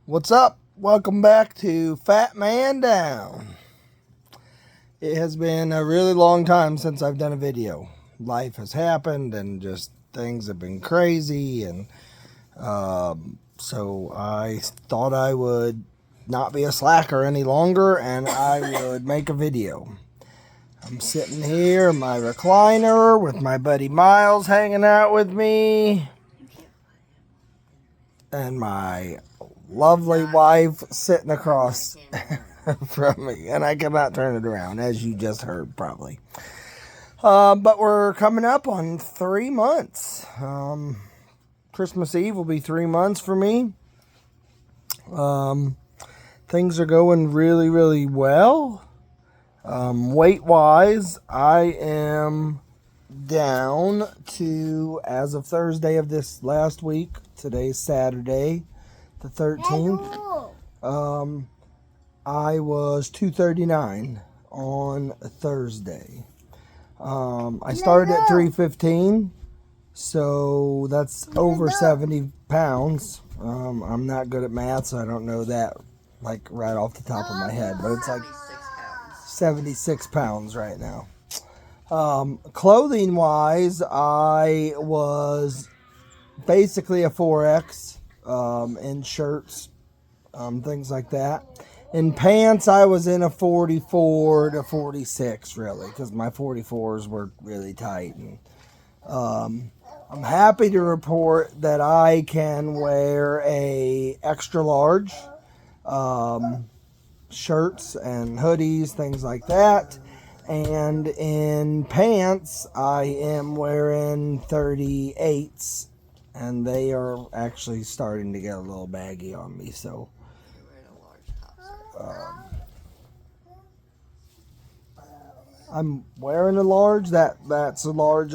What's up? Welcome back to Fat Man Down. It has been a really long time since I've done a video. Life has happened and just things have been crazy, and so I thought I would not be a slacker any longer and I would make a video. I'm sitting here in my recliner with my buddy Miles hanging out with me and my lovely wife sitting across from me, and I cannot turn it around, as you just heard probably. But we're coming up on 3 months. Christmas Eve will be 3 months for me. Things are going really, really well. Weight-wise, I am down to, as of Thursday of this last week, today's Saturday, the 13th, I was 239 on Thursday. I started at 315, so that's over 70 pounds. I'm not good at math, so I don't know that like right off the top of my head, but it's like 76 pounds right now. Clothing wise, I was basically a 4X in shirts, things like that. In pants, I was in a 44 to 46, really, because my 44s were really tight. And I'm happy to report that I can wear a extra large shirts and hoodies, things like that. And in pants, I am wearing 38s, and they are actually starting to get a little baggy on me. So I'm wearing a large. That's a large.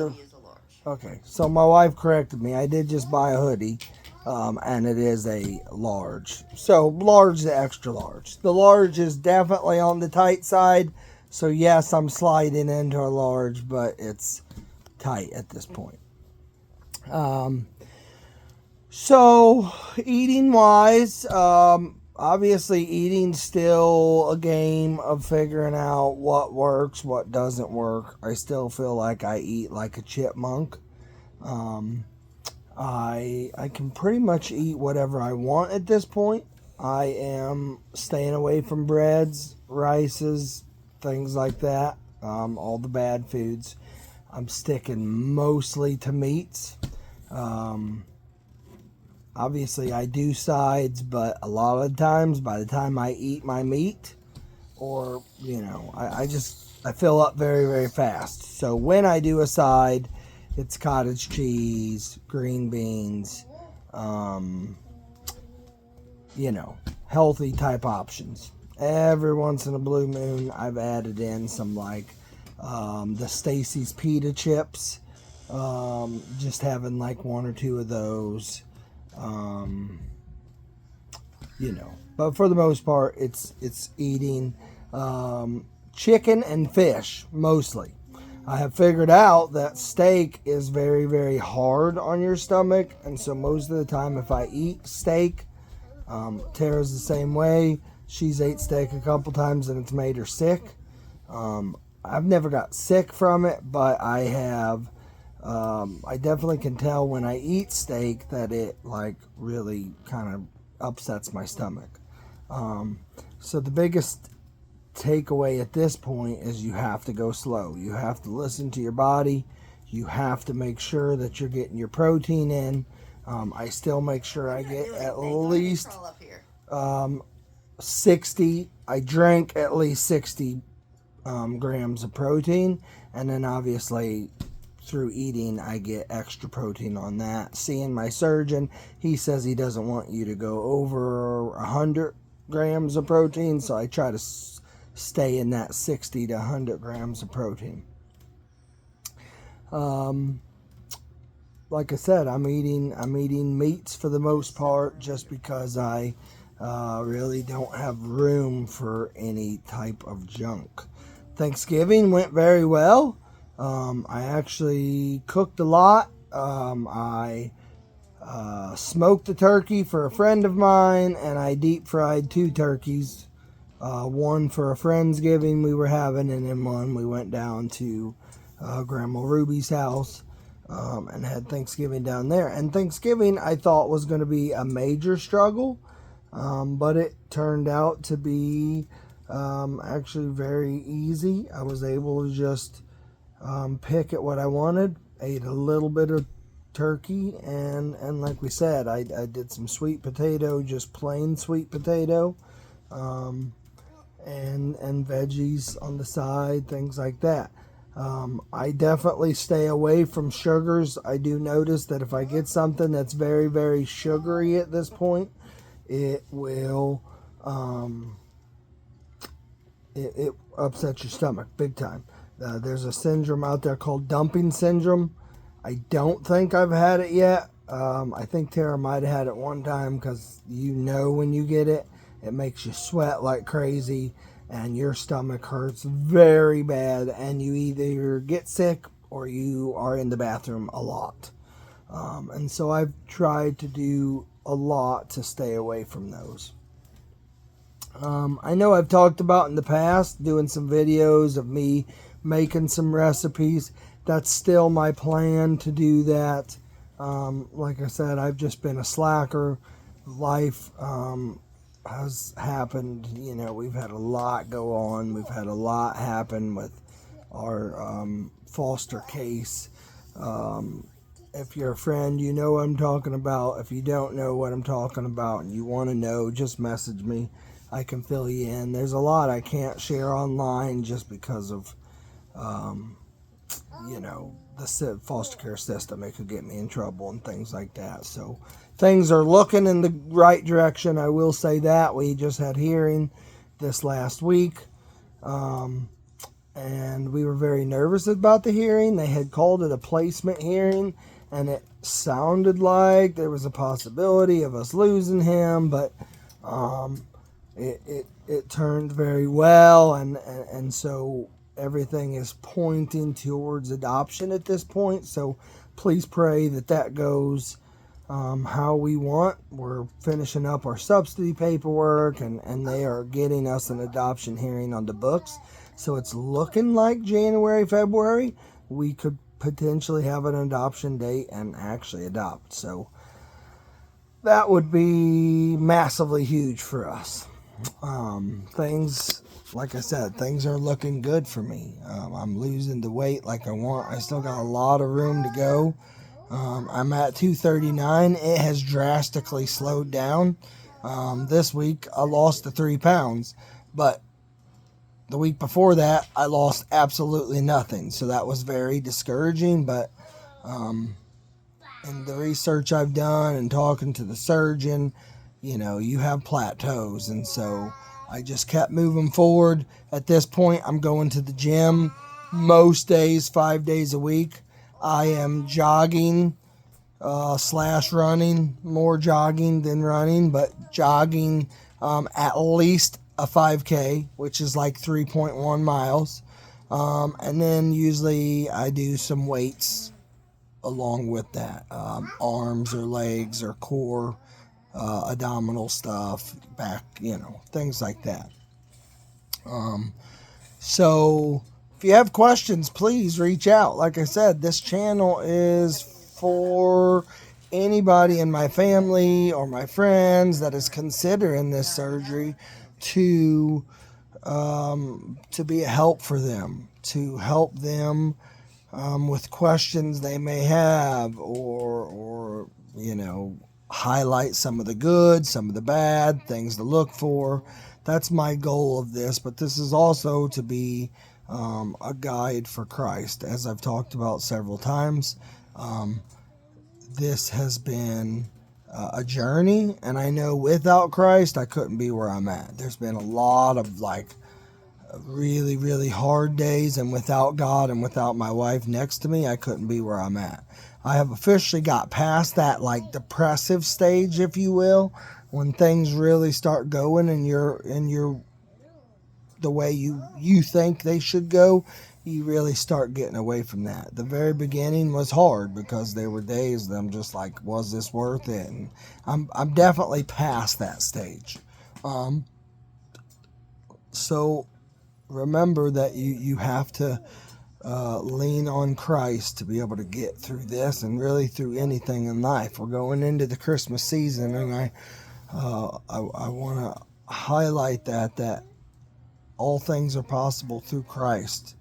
Okay, so my wife corrected me. I did just buy a hoodie, and it is a large. So large to extra large. The large is definitely on the tight side. So yes, I'm sliding into a large, but it's tight at this point. So eating wise, obviously eating's still a game of figuring out what works, what doesn't work. I still feel like I eat like a chipmunk. I can pretty much eat whatever I want at this point. I am staying away from breads, rices, things like that, all the bad foods. I'm sticking mostly to meats. Obviously, I do sides, but a lot of the times, by the time I eat my meat, or, I fill up very, very fast. So when I do a side, it's cottage cheese, green beans, healthy type options. Every once in a blue moon, I've added in some the Stacy's pita chips. Just having like one or two of those. But for the most part, it's eating chicken and fish mostly. I have figured out that steak is very, very hard on your stomach, and so most of the time, if I eat steak, Tara's the same way. She's ate steak a couple times and it's made her sick. I've never got sick from it, but I have. I definitely can tell when I eat steak that it really kind of upsets my stomach. So the biggest takeaway at this point is you have to go slow. You have to listen to your body. You have to make sure that you're getting your protein in. I still make sure I get at least 60. I drink at least 60 grams of protein, and then obviously through eating I get extra protein on that. Seeing my surgeon, he says he doesn't want you to go over 100 grams of protein, so I try to stay in that 60 to 100 grams of protein. Like I said, I'm eating meats for the most part, just because I really don't have room for any type of junk. Thanksgiving went very well. I actually cooked a lot. I smoked the turkey for a friend of mine, and I deep fried 2 turkeys. One for a Friendsgiving we were having, and then one we went down to Grandma Ruby's house and had Thanksgiving down there. And Thanksgiving I thought was going to be a major struggle, but it turned out to be actually very easy. I was able to just pick at what I wanted, ate a little bit of turkey, and like we said, I did some sweet potato, just plain sweet potato, and veggies on the side, things like that. I definitely stay away from sugars. I do notice that if I get something that's very, very sugary at this point, it will it upsets your stomach big time. There's a syndrome out there called dumping syndrome. I don't think I've had it yet. I think Tara might have had it one time, because when you get it, it makes you sweat like crazy and your stomach hurts very bad, and you either get sick or you are in the bathroom a lot. And so I've tried to do a lot to stay away from those. I know I've talked about in the past doing some videos of me making some recipes. That's still my plan to do that. Like I said, I've just been a slacker. Life has happened. We've had a lot go on. We've had a lot happen with our foster case. If you're a friend, you know what I'm talking about. If you don't know what I'm talking about and you want to know, just message me. I can fill you in. There's a lot I can't share online just because of, the foster care system. It could get me in trouble and things like that. So things are looking in the right direction. I will say that. We just had hearing this last week. And we were very nervous about the hearing. They had called it a placement hearing, and it sounded like there was a possibility of us losing him, but it turned very well, and so everything is pointing towards adoption at this point. So please pray that goes how we want. We're finishing up our subsidy paperwork, and they are getting us an adoption hearing on the books. So it's looking like January, February, we could potentially have an adoption date and actually adopt. So that would be massively huge for us. Things, like I said, things are looking good for me. I'm losing the weight like I want. I still got a lot of room to go. I'm at 239. It has drastically slowed down. This week I lost the 3 pounds, but the week before that I lost absolutely nothing. So that was very discouraging, but in the research I've done and talking to the surgeon, you have plateaus, and so I just kept moving forward. At this point, I'm going to the gym most days, 5 days a week. I am jogging / running, more jogging than running, but jogging at least a 5K, which is like 3.1 miles. And then usually I do some weights along with that, arms or legs or core, abdominal stuff, back, things like that. So if you have questions, please reach out. Like I said, this channel is for anybody in my family or my friends that is considering this surgery, to be a help for them, to help them with questions they may have, or highlight some of the good, some of the bad, things to look for. That's my goal of this, but this is also to be a guide for Christ. As I've talked about several times, this has been a journey, and I know without Christ I couldn't be where I'm at. There's been a lot of really, really hard days, and without God and without my wife next to me, I couldn't be where I'm at. I have officially got past that depressive stage, if you will, when things really start going and you're the way you think they should go. you really start getting away from that. The very beginning was hard because there were days that I'm just like, was this worth it? And I'm definitely past that stage. So remember that you have to lean on Christ to be able to get through this and really through anything in life. We're going into the Christmas season, and I want to highlight that all things are possible through Christ.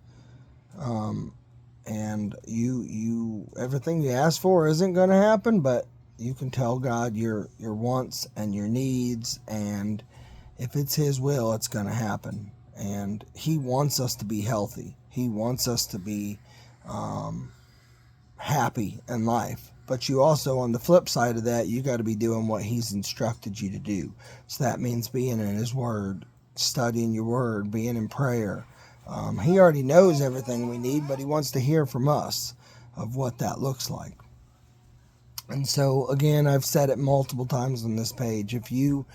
And you everything you ask for isn't going to happen, but you can tell God your wants and your needs, and if it's His will, it's going to happen. And He wants us to be healthy. He wants us to be happy in life. But you also, on the flip side of that, you got to be doing what He's instructed you to do. So that means being in His Word, studying your Word, being in prayer. He already knows everything we need, but He wants to hear from us of what that looks like. And so, again, I've said it multiple times on this page. If you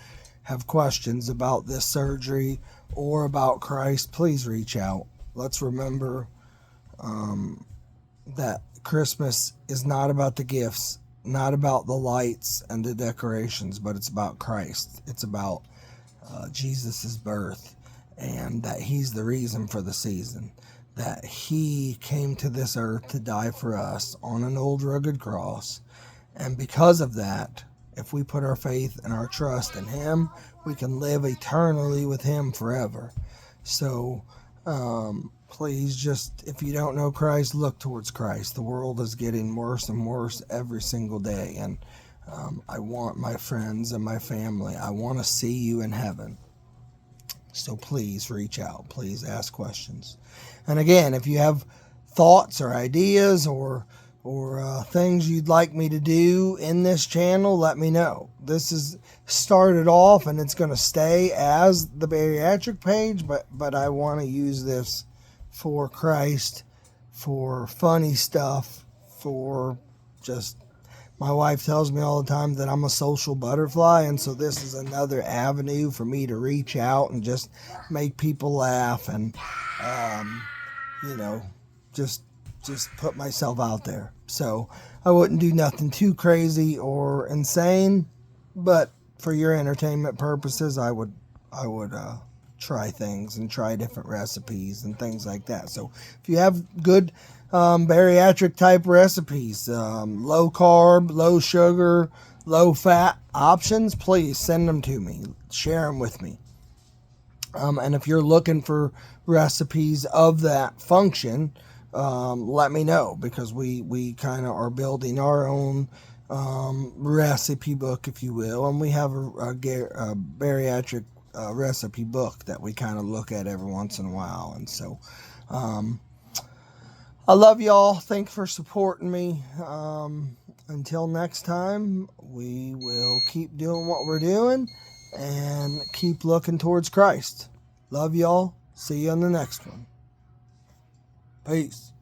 have questions about this surgery or about Christ, please reach out. Let's remember that Christmas is not about the gifts, not about the lights and the decorations, but it's about Christ. It's about Jesus' birth, and that He's the reason for the season, that He came to this earth to die for us on an old rugged cross. And because of that, if we put our faith and our trust in Him, we can live eternally with Him forever. So please, just, if you don't know Christ, look towards Christ. The world is getting worse and worse every single day. And I want my friends and my family, I want to see you in heaven. So please reach out. Please ask questions. And again, if you have thoughts or ideas or things you'd like me to do in this channel, let me know. This is started off, and it's going to stay as the bariatric page, but I want to use this for Christ, for funny stuff, for just, my wife tells me all the time that I'm a social butterfly, and so this is another avenue for me to reach out and just make people laugh and just put myself out there. So I wouldn't do nothing too crazy or insane, but for your entertainment purposes, I would try things and try different recipes and things like that. So if you have good bariatric type recipes, low carb, low sugar, low fat options, please send them to me. Share them with me. And if you're looking for recipes of that function, let me know, because we kind of are building our own recipe book, if you will, and we have a bariatric recipe book that we kind of look at every once in a while. And so I love y'all. Thanks for supporting me. Until next time, we will keep doing what we're doing and keep looking towards Christ. Love y'all. See you on the next one. Peace.